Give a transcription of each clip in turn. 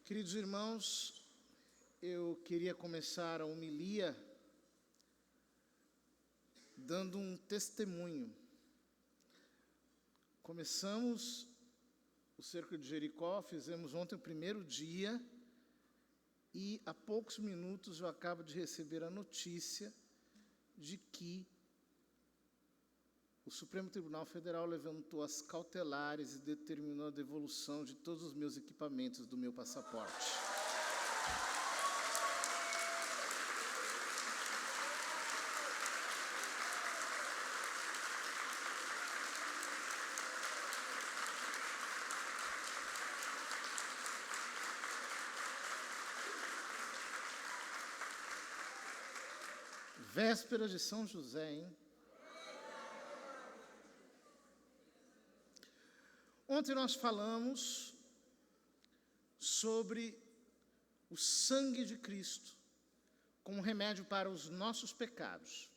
Queridos irmãos, eu queria começar a homilia dando um testemunho. Começamos o cerco de Jericó, fizemos ontem o primeiro dia e há poucos minutos eu acabo de receber a notícia de que o Supremo Tribunal Federal levantou as cautelares e determinou a devolução de todos os meus equipamentos do meu passaporte. Véspera de São José, hein? Ontem nós falamos sobre o sangue de Cristo como remédio para os nossos pecados.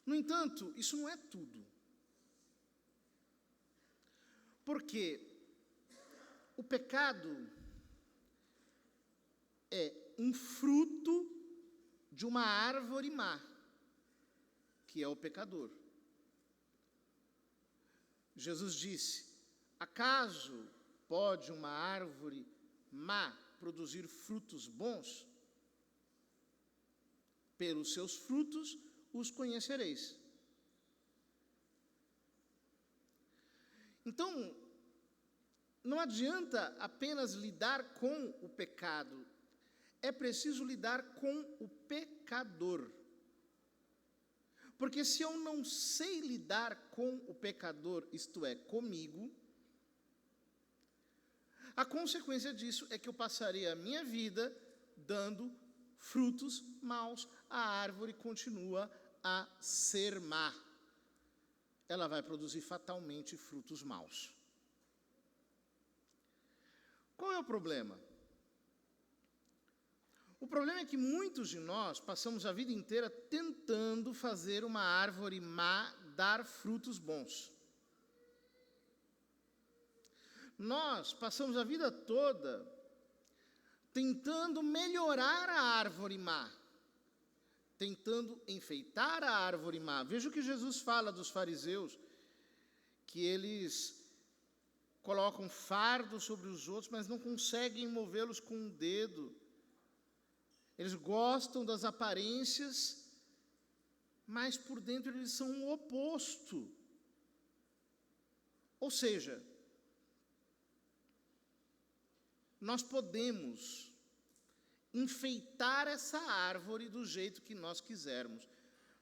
No entanto, isso não é tudo. Porque o pecado é um fruto de uma árvore má, que é o pecador. Jesus disse: acaso pode uma árvore má produzir frutos bons? Pelos seus frutos os conhecereis. Então, não adianta apenas lidar com o pecado, é preciso lidar com o pecador. Porque se eu não sei lidar com o pecador, isto é, comigo, a consequência disso é que eu passarei a minha vida dando frutos maus, a árvore continua a ser má. Ela vai produzir fatalmente frutos maus. Qual é o problema? O problema é que muitos de nós passamos a vida inteira tentando fazer uma árvore má dar frutos bons. Nós passamos a vida toda tentando melhorar a árvore má, tentando enfeitar a árvore má. Veja o que Jesus fala dos fariseus, que eles colocam fardo sobre os outros, mas não conseguem movê-los com um dedo. Eles gostam das aparências, mas por dentro eles são o oposto. Ou seja, nós podemos enfeitar essa árvore do jeito que nós quisermos,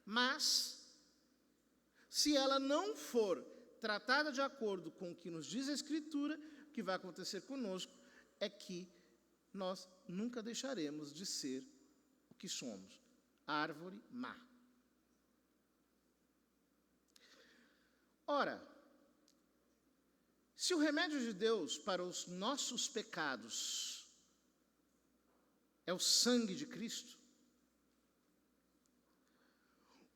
mas se ela não for tratada de acordo com o que nos diz a Escritura, o que vai acontecer conosco é que nós nunca deixaremos de ser o que somos, árvore má. Ora, se o remédio de Deus para os nossos pecados é o sangue de Cristo,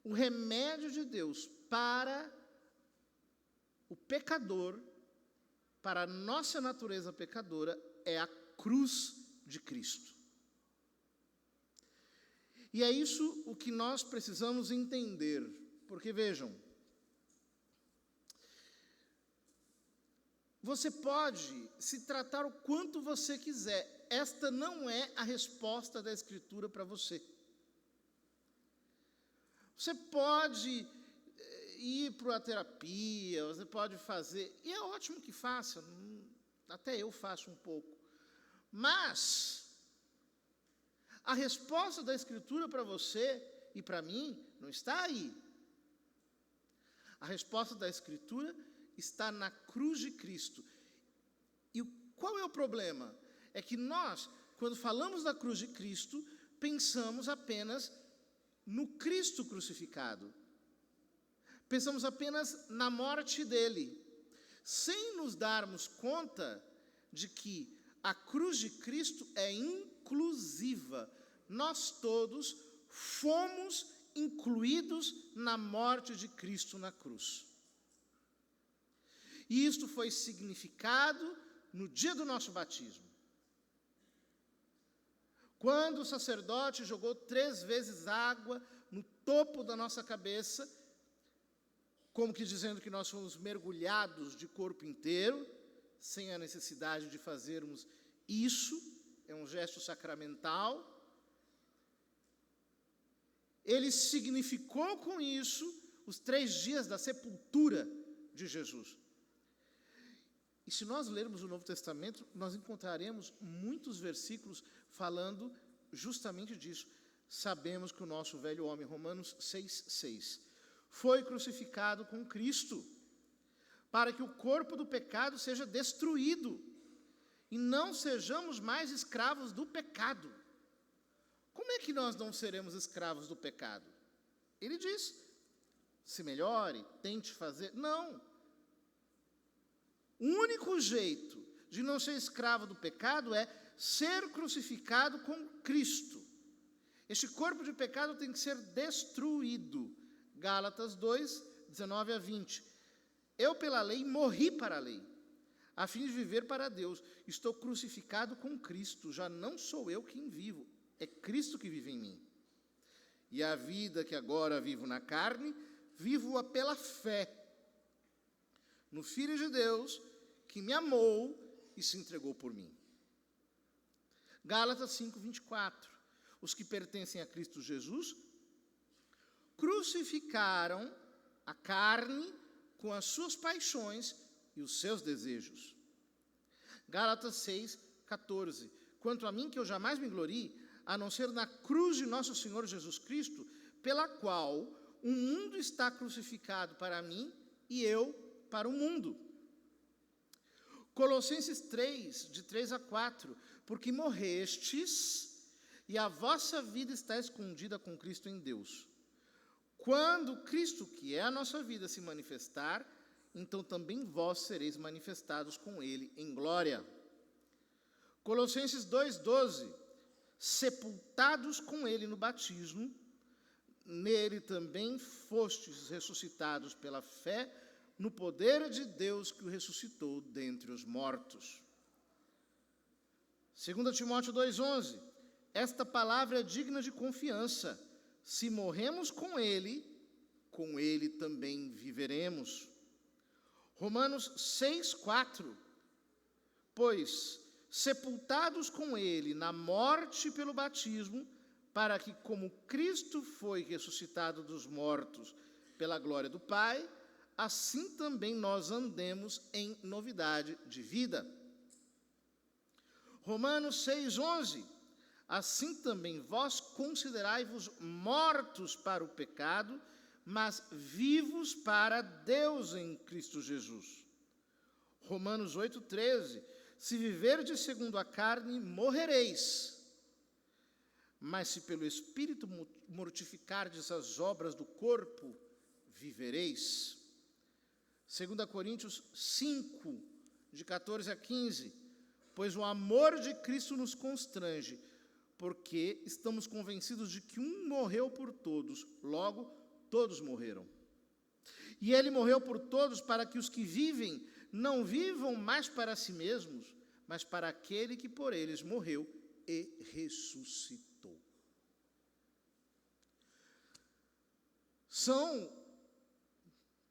o remédio de Deus para o pecador, para a nossa natureza pecadora, é a cruz de Cristo. E é isso o que nós precisamos entender, porque vejam, você pode se tratar o quanto você quiser, esta não é a resposta da Escritura para você. Você pode ir para a terapia, você pode fazer, e é ótimo que faça, até eu faço um pouco, mas a resposta da Escritura para você e para mim não está aí. A resposta da Escritura está na cruz de Cristo. E qual é o problema? É que nós, quando falamos da cruz de Cristo, pensamos apenas no Cristo crucificado. Pensamos apenas na morte dele, sem nos darmos conta de que a cruz de Cristo é inclusiva. Nós todos fomos incluídos na morte de Cristo na cruz. E isto foi significado no dia do nosso batismo. Quando o sacerdote jogou 3 vezes água no topo da nossa cabeça, como que dizendo que nós fomos mergulhados de corpo inteiro, sem a necessidade de fazermos isso, é um gesto sacramental. Ele significou com isso os 3 dias da sepultura de Jesus. E se nós lermos o Novo Testamento, nós encontraremos muitos versículos falando justamente disso. Sabemos que o nosso velho homem, Romanos 6,6, foi crucificado com Cristo, para que o corpo do pecado seja destruído, e não sejamos mais escravos do pecado. Como é que nós não seremos escravos do pecado? Ele diz, se melhore, tente fazer. Não. O único jeito de não ser escravo do pecado é ser crucificado com Cristo. Este corpo de pecado tem que ser destruído. Gálatas 2, 19 a 20. Eu, pela lei, morri para a lei, a fim de viver para Deus. Estou crucificado com Cristo, já não sou eu quem vivo, é Cristo que vive em mim. E a vida que agora vivo na carne, vivo-a pela fé no Filho de Deus, que me amou e se entregou por mim. Gálatas 5, 24. Os que pertencem a Cristo Jesus crucificaram a carne com as suas paixões e os seus desejos. Gálatas 6, 14. Quanto a mim, que eu jamais me glorie, a não ser na cruz de nosso Senhor Jesus Cristo, pela qual o mundo está crucificado para mim e eu para o mundo. Colossenses 3, de 3 a 4. Porque morrestes, e a vossa vida está escondida com Cristo em Deus. Quando Cristo, que é a nossa vida, se manifestar, então também vós sereis manifestados com Ele em glória. Colossenses 2,12. Sepultados com Ele no batismo, nele também fostes ressuscitados pela fé, no poder de Deus que o ressuscitou dentre os mortos. 2 Timóteo 2,11. Esta palavra é digna de confiança. Se morremos com Ele também viveremos. Romanos 6,4. Pois, sepultados com Ele na morte pelo batismo, para que, como Cristo foi ressuscitado dos mortos pela glória do Pai, assim também nós andemos em novidade de vida. Romanos 6,11. Assim também vós considerai-vos mortos para o pecado, mas vivos para Deus em Cristo Jesus. Romanos 8,13. Se viverdes segundo a carne, morrereis. Mas se pelo Espírito mortificardes as obras do corpo, vivereis. 2 Coríntios 5, de 14 a 15. Pois o amor de Cristo nos constrange, porque estamos convencidos de que um morreu por todos, logo todos morreram. E ele morreu por todos para que os que vivem não vivam mais para si mesmos, mas para aquele que por eles morreu e ressuscitou. São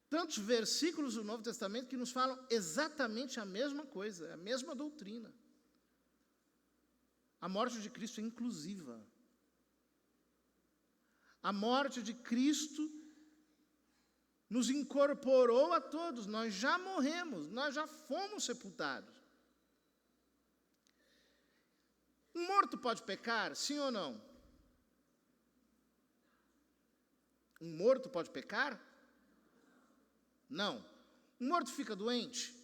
tantos versículos do Novo Testamento que nos falam exatamente a mesma coisa, a mesma doutrina. A morte de Cristo é inclusiva. A morte de Cristo nos incorporou a todos. Nós já morremos, nós já fomos sepultados. Um morto pode pecar, sim ou não? Um morto pode pecar? Não. Um morto fica doente?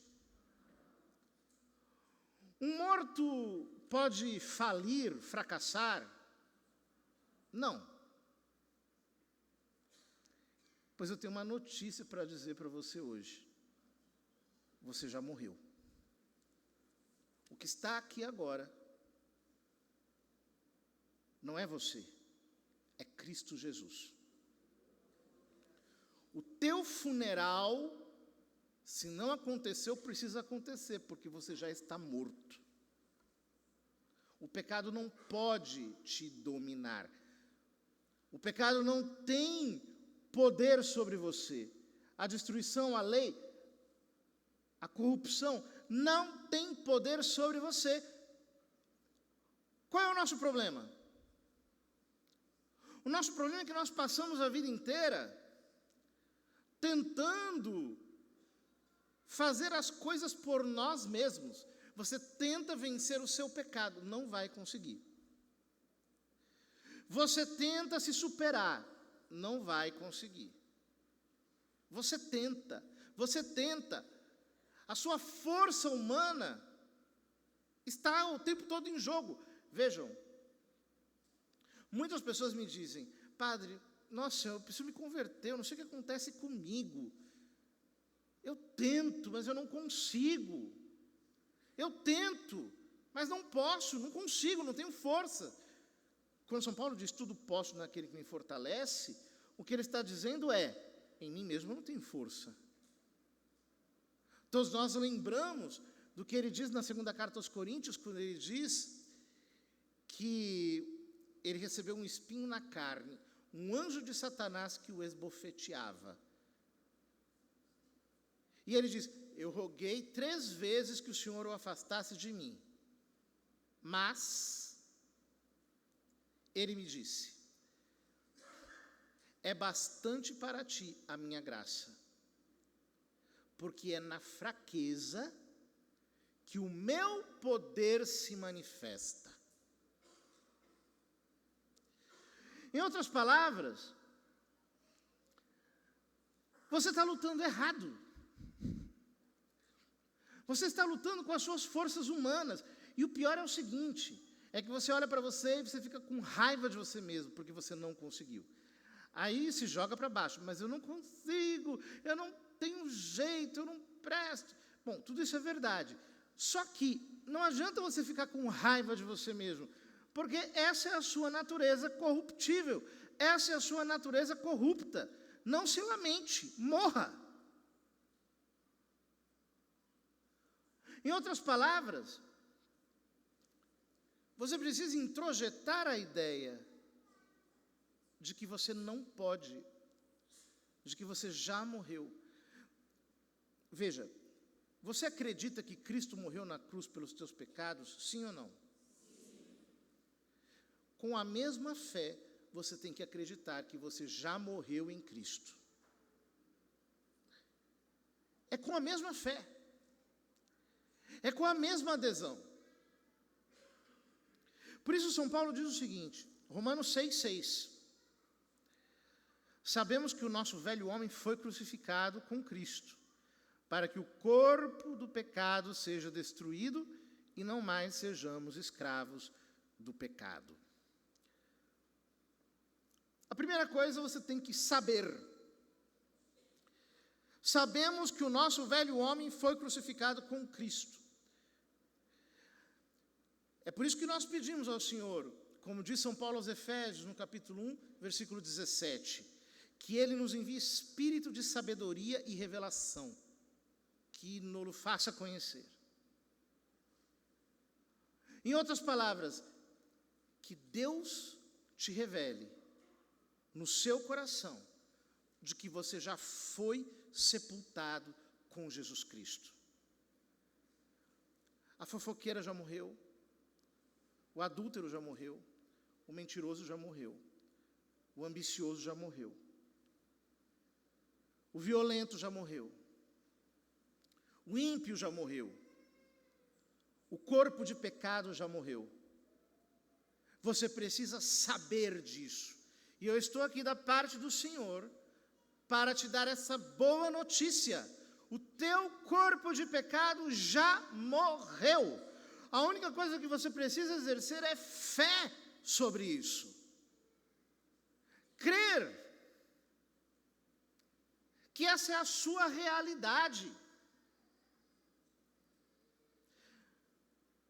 Um morto pode falir, fracassar? Não. Pois eu tenho uma notícia para dizer para você hoje. Você já morreu. O que está aqui agora não é você, é Cristo Jesus. O teu funeral Se não aconteceu, precisa acontecer, porque você já está morto. O pecado não pode te dominar. O pecado não tem poder sobre você. A destruição, a lei, a corrupção não tem poder sobre você. Qual é o nosso problema? O nosso problema é que nós passamos a vida inteira tentando fazer as coisas por nós mesmos. Você tenta vencer o seu pecado, não vai conseguir. Você tenta se superar, não vai conseguir. Você tenta. A sua força humana está o tempo todo em jogo. Vejam, muitas pessoas me dizem: padre, nossa, eu preciso me converter, eu não sei o que acontece comigo. Eu tento, mas eu não consigo. Eu tento, mas não posso, não consigo, não tenho força. Quando São Paulo diz tudo posso naquele que me fortalece, o que ele está dizendo é: em mim mesmo eu não tenho força. Todos nós lembramos do que ele diz na segunda carta aos Coríntios, quando ele diz que ele recebeu um espinho na carne, um anjo de Satanás que o esbofeteava. E ele diz: eu roguei 3 vezes que o Senhor o afastasse de mim. Mas ele me disse: é bastante para ti a minha graça, porque é na fraqueza que o meu poder se manifesta. Em outras palavras, você está lutando errado. Você está lutando com as suas forças humanas. E o pior é o seguinte, é que você olha para você e você fica com raiva de você mesmo, porque você não conseguiu. Aí se joga para baixo: mas eu não consigo, eu não tenho jeito, eu não presto. Bom, tudo isso é verdade. Só que não adianta você ficar com raiva de você mesmo, porque essa é a sua natureza corruptível, essa é a sua natureza corrupta. Não se lamente, morra. Em outras palavras, você precisa introjetar a ideia de que você não pode, de que você já morreu. Veja, você acredita que Cristo morreu na cruz pelos teus pecados, sim ou não? Sim. Com a mesma fé, você tem que acreditar que você já morreu em Cristo. É com a mesma fé. É com a mesma adesão. Por isso São Paulo diz o seguinte, Romanos 6,6. Sabemos que o nosso velho homem foi crucificado com Cristo, para que o corpo do pecado seja destruído e não mais sejamos escravos do pecado. A primeira coisa você tem que saber. Sabemos que o nosso velho homem foi crucificado com Cristo. É por isso que nós pedimos ao Senhor, como diz São Paulo aos Efésios, no capítulo 1, versículo 17, que Ele nos envie espírito de sabedoria e revelação, que nos faça conhecer. Em outras palavras, que Deus te revele no seu coração de que você já foi sepultado com Jesus Cristo. A fofoqueira já morreu, o adúltero já morreu, o mentiroso já morreu, o ambicioso já morreu, o violento já morreu, o ímpio já morreu, o corpo de pecado já morreu. Você precisa saber disso. E eu estou aqui da parte do Senhor para te dar essa boa notícia. O teu corpo de pecado já morreu. A única coisa que você precisa exercer é fé sobre isso. Crer que essa é a sua realidade.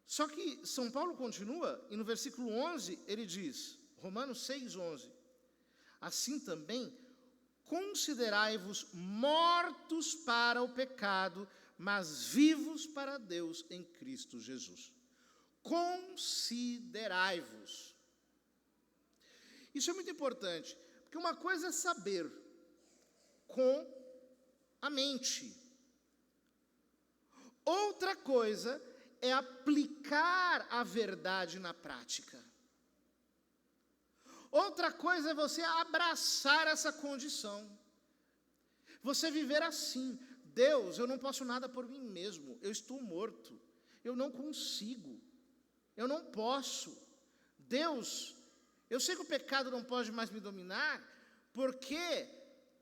Só que São Paulo continua, e no versículo 11 ele diz, Romanos 6,11, assim também considerai-vos mortos para o pecado, mas vivos para Deus em Cristo Jesus. Considerai-vos. Isso é muito importante, porque uma coisa é saber com a mente. Outra coisa é aplicar a verdade na prática. Outra coisa é você abraçar essa condição. Você viver assim. Deus, eu não posso nada por mim mesmo. Eu estou morto. Eu não consigo. Eu não posso. Deus, eu sei que o pecado não pode mais me dominar, porque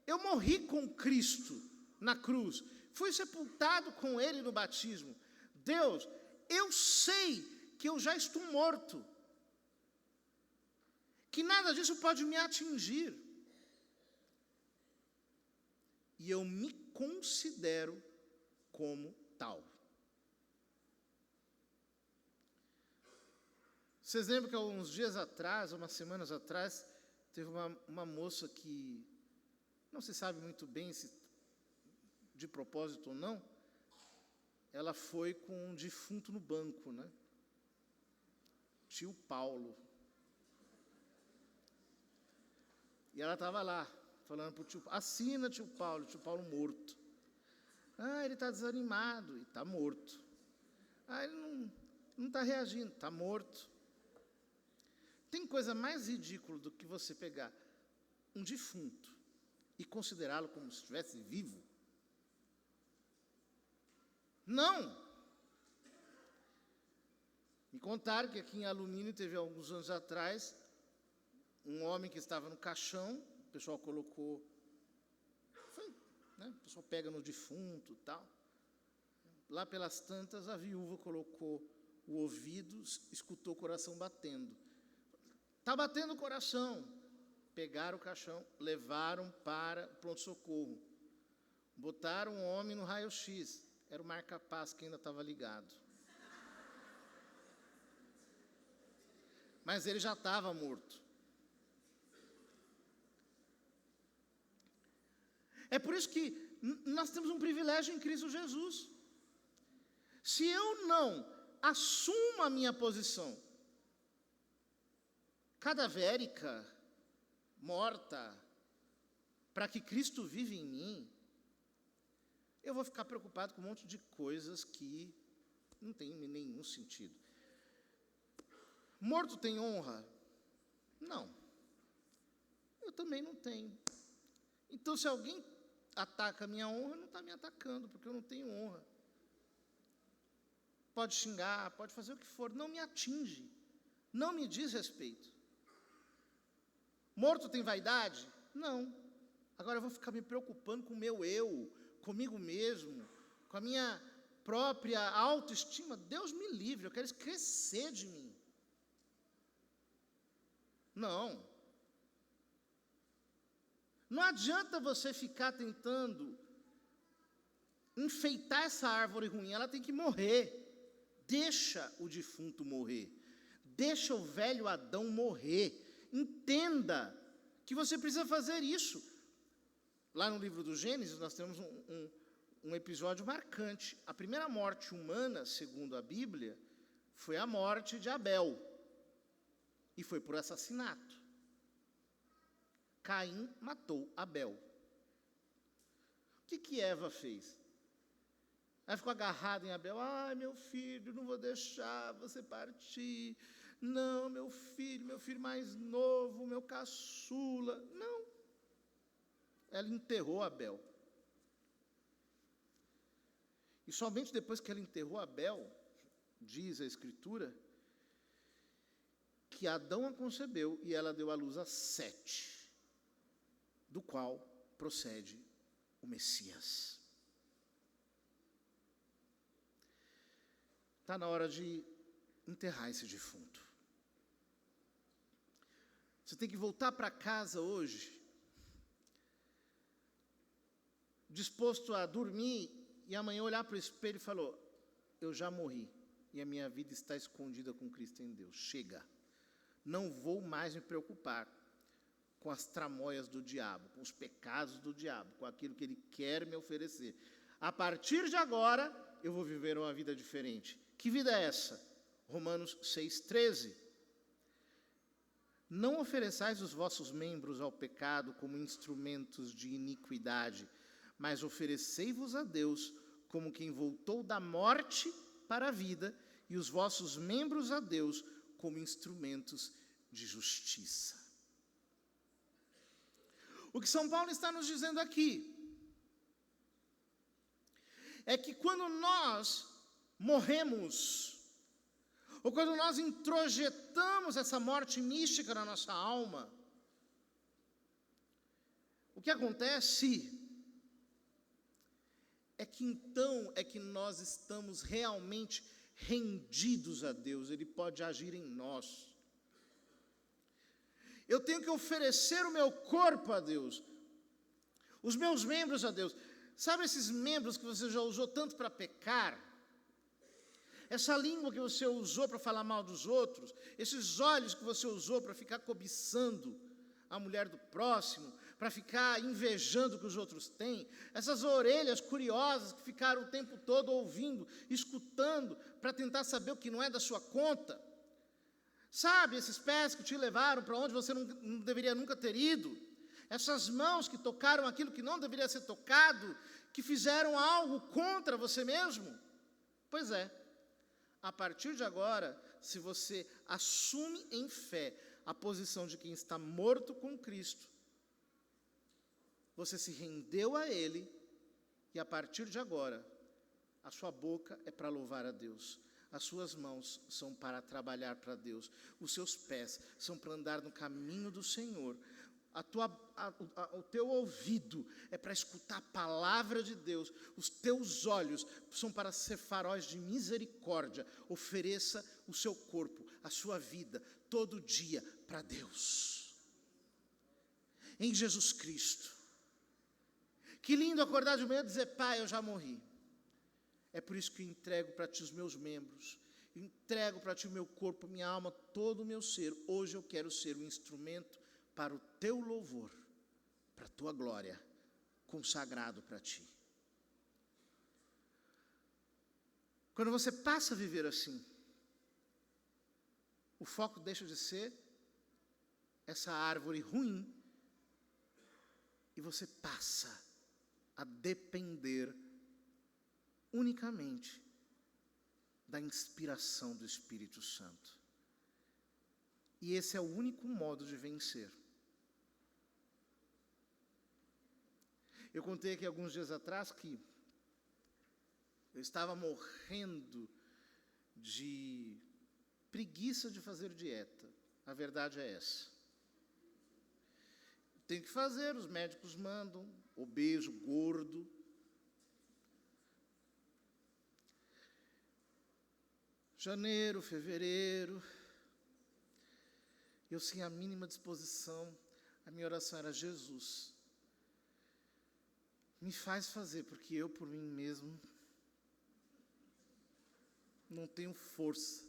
eu morri com Cristo na cruz. Fui sepultado com Ele no batismo. Deus, eu sei que eu já estou morto. Que nada disso pode me atingir. E eu me considero como tal. Vocês lembram que há uns dias atrás, umas semanas atrás, teve uma moça que, não se sabe muito bem se de propósito ou não, ela foi com um defunto no banco, né? Tio Paulo. E ela estava lá, falando para o tio Paulo, assina tio Paulo morto. Ah, ele está desanimado, e está morto. Ah, ele não está reagindo, está morto. Tem coisa mais ridícula do que você pegar um defunto e considerá-lo como se estivesse vivo? Não! Me contaram que aqui em Alumínio teve alguns anos atrás um homem que estava no caixão, o pessoal colocou, o pessoal pega no defunto e tal. Lá pelas tantas, a viúva colocou o ouvido, escutou o coração batendo. Está batendo o coração. Pegaram o caixão, levaram para o pronto-socorro. Botaram o homem no raio-x. Era o marca-passo que ainda estava ligado. Mas ele já estava morto. É por isso que nós temos um privilégio em Cristo Jesus. Se eu não assumo a minha posição cadavérica, morta, para que Cristo vive em mim, eu vou ficar preocupado com um monte de coisas que não tem nenhum sentido. Morto tem honra? Não. Eu também não tenho. Então, se alguém ataca a minha honra, não está me atacando, porque eu não tenho honra. Pode xingar, pode fazer o que for, não me atinge, não me diz respeito. Morto tem vaidade? Não. Agora eu vou ficar me preocupando com o meu eu, comigo mesmo, com a minha própria autoestima. Deus me livre, eu quero esquecer de mim. Não. Não adianta você ficar tentando enfeitar essa árvore ruim, ela tem que morrer. Deixa o defunto morrer. Deixa o velho Adão morrer. Entenda que você precisa fazer isso. Lá no livro do Gênesis, nós temos um episódio marcante. A primeira morte humana, segundo a Bíblia, foi a morte de Abel. E foi por assassinato. Caim matou Abel. O que Eva fez? Ela ficou agarrada em Abel. Ai, meu filho, não vou deixar você partir. Não, meu filho mais novo, meu caçula. Não. Ela enterrou Abel. E somente depois que ela enterrou Abel, diz a Escritura, que Adão a concebeu e ela deu à luz a Sete, do qual procede o Messias. Está na hora de enterrar esse defunto. Você tem que voltar para casa hoje, disposto a dormir e amanhã olhar para o espelho e falar: eu já morri e a minha vida está escondida com Cristo em Deus. Chega. Não vou mais me preocupar com as tramóias do diabo, com os pecados do diabo, com aquilo que ele quer me oferecer. A partir de agora, eu vou viver uma vida diferente. Que vida é essa? Romanos 6,13. Não ofereçais os vossos membros ao pecado como instrumentos de iniquidade, mas oferecei-vos a Deus como quem voltou da morte para a vida, e os vossos membros a Deus como instrumentos de justiça. O que São Paulo está nos dizendo aqui é que quando nós morremos, ou quando nós introjetamos essa morte mística na nossa alma, o que acontece é que então é que nós estamos realmente rendidos a Deus, Ele pode agir em nós. Eu tenho que oferecer o meu corpo a Deus, os meus membros a Deus. Sabe esses membros que você já usou tanto para pecar? Essa língua que você usou para falar mal dos outros, esses olhos que você usou para ficar cobiçando a mulher do próximo, para ficar invejando o que os outros têm, essas orelhas curiosas que ficaram o tempo todo ouvindo, escutando, para tentar saber o que não é da sua conta. Sabe, esses pés que te levaram para onde você não deveria nunca ter ido, essas mãos que tocaram aquilo que não deveria ser tocado, que fizeram algo contra você mesmo? Pois é. A partir de agora, se você assume em fé a posição de quem está morto com Cristo, você se rendeu a Ele, e a partir de agora, a sua boca é para louvar a Deus, as suas mãos são para trabalhar para Deus, os seus pés são para andar no caminho do Senhor, o teu ouvido é para escutar a palavra de Deus, os teus olhos são para ser faróis de misericórdia. Ofereça o seu corpo, a sua vida, todo dia para Deus, em Jesus Cristo. Que lindo acordar de manhã e dizer: Pai, eu já morri. É por isso que eu entrego para Ti os meus membros, entrego para Ti o meu corpo, minha alma, todo o meu ser. Hoje eu quero ser um instrumento para o Teu louvor, para a Tua glória, consagrado para Ti. Quando você passa a viver assim, o foco deixa de ser essa árvore ruim, e você passa a depender unicamente da inspiração do Espírito Santo. E esse é o único modo de vencer. Eu contei aqui alguns dias atrás que eu estava morrendo de preguiça de fazer dieta. A verdade é essa. Tem que fazer, os médicos mandam, obeso, gordo. Janeiro, fevereiro, eu sem a mínima disposição, a minha oração era: Jesus, me faz fazer, porque eu por mim mesmo não tenho força.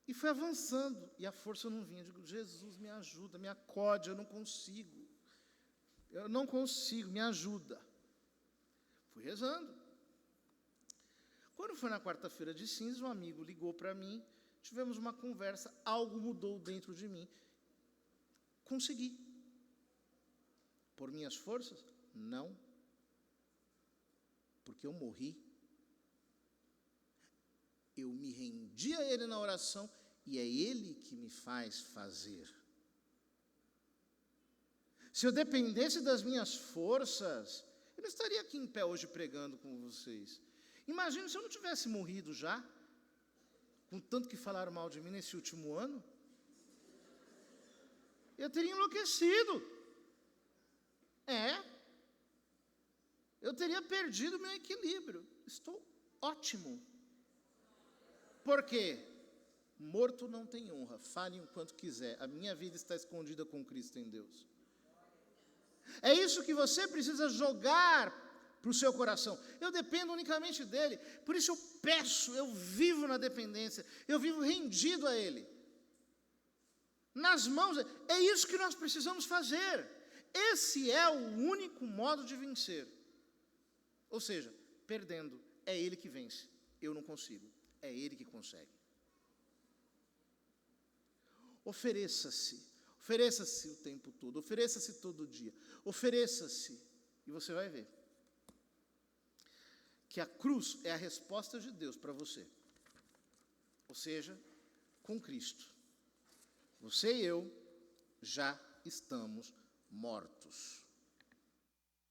E foi avançando, e a força não vinha. Eu digo: Jesus, me ajuda, me acode, eu não consigo, me ajuda. Fui rezando. Quando foi na quarta-feira de cinzas, um amigo ligou para mim, tivemos uma conversa, algo mudou dentro de mim. Consegui. Por minhas forças? Não. Porque eu morri. Eu me rendi a Ele na oração, e é Ele que me faz fazer. Se eu dependesse das minhas forças, eu não estaria aqui em pé hoje pregando com vocês. Imagina se eu não tivesse morrido já, com tanto que falaram mal de mim nesse último ano. Eu teria enlouquecido. Eu teria perdido o meu equilíbrio. Estou ótimo. Por quê? Morto não tem honra. Fale o quanto quiser. A minha vida está escondida com Cristo em Deus. É isso que você precisa jogar para o seu coração. Eu dependo unicamente dEle. Por isso eu peço, eu vivo na dependência. Eu vivo rendido a Ele. nas mãos. É isso que nós precisamos fazer. Esse é o único modo de vencer. Ou seja, perdendo, é Ele que vence. Eu não consigo. É Ele que consegue. Ofereça-se. Ofereça-se o tempo todo. Ofereça-se todo dia. Ofereça-se. E você vai ver que a cruz é a resposta de Deus para você. Ou seja, com Cristo, você e eu já estamos mortos.